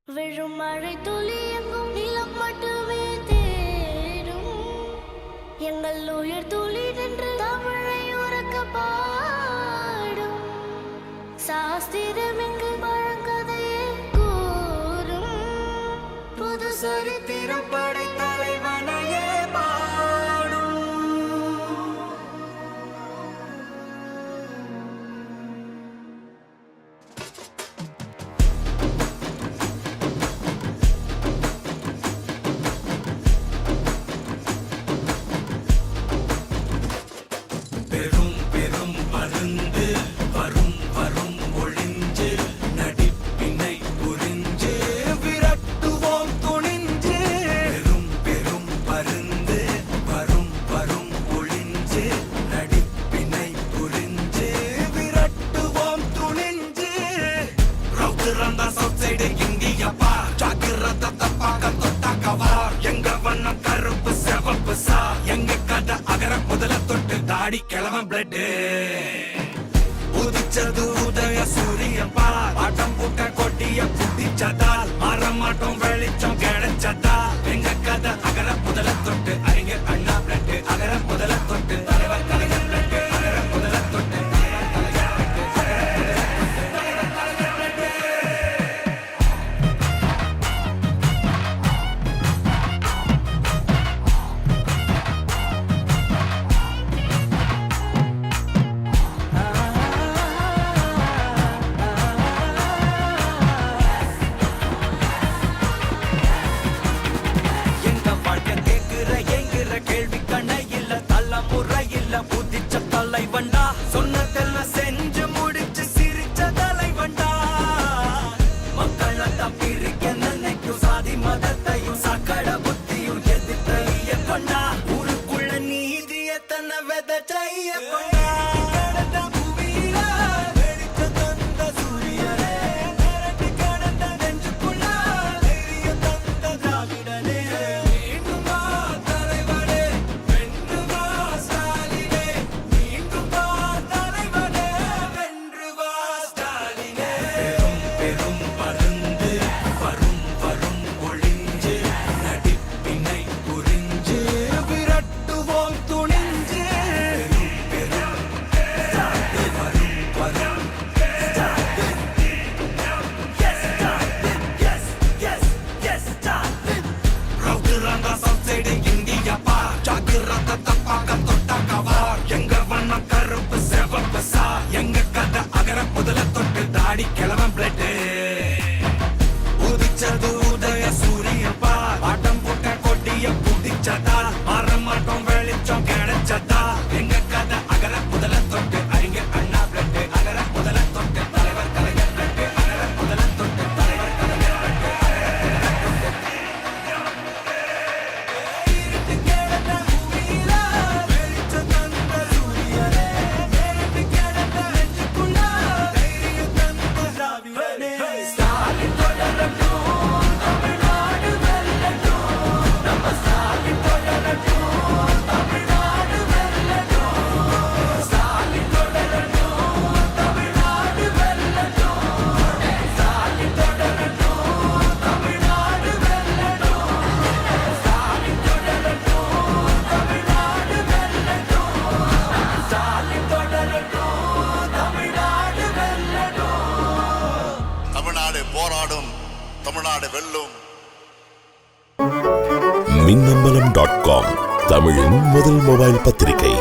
விழும் மழை துளி எங்கும் நிலம் மட்டுமே தேடும் எங்கள் உயிர் துளி நின்று தமிழை உறக்க பாடும் சாஸ்திரம் இங்கு பழங்கதையே கூறும் புது சரித்திரம் படை தலைவனையே கிழவன் பிளட் உதிச்சது உதய சூரியன் பார் ஆட்டம் பூட்ட கொட்டிய புத்திச்சதால் மாறமாட்டோம் வெளிச்சம் கிடைச்சதா எங்க கதை அகர முதல தொட்டு அறிஞர் அண்ணா பிளட் அகர முதல தொட்டு தலைவர் கலைஞர் பிளட் அகர முதல தொட்டு கிழவன் பிளட் உதிச்சது உதய சூரியன் பார் ஆட்டம் போட்ட கொட்டிய புத்திச்சதால் மாறமாட்டோம் வெளிச்சம் கிடைச்சதா எங்க கதை அகர முதல தொட்டு அறிஞர் அண்ணா பிளட் அகர முதல தொட்டு தலைவர் கலைஞர் பிளட் அகர முதல தொட்டு தலைவர் கலைஞர் போராடும் தமிழ்நாடு வெல்லும். மின்னம்பலம்.com தமிழின் முதல் மொபைல் பத்திரிகை.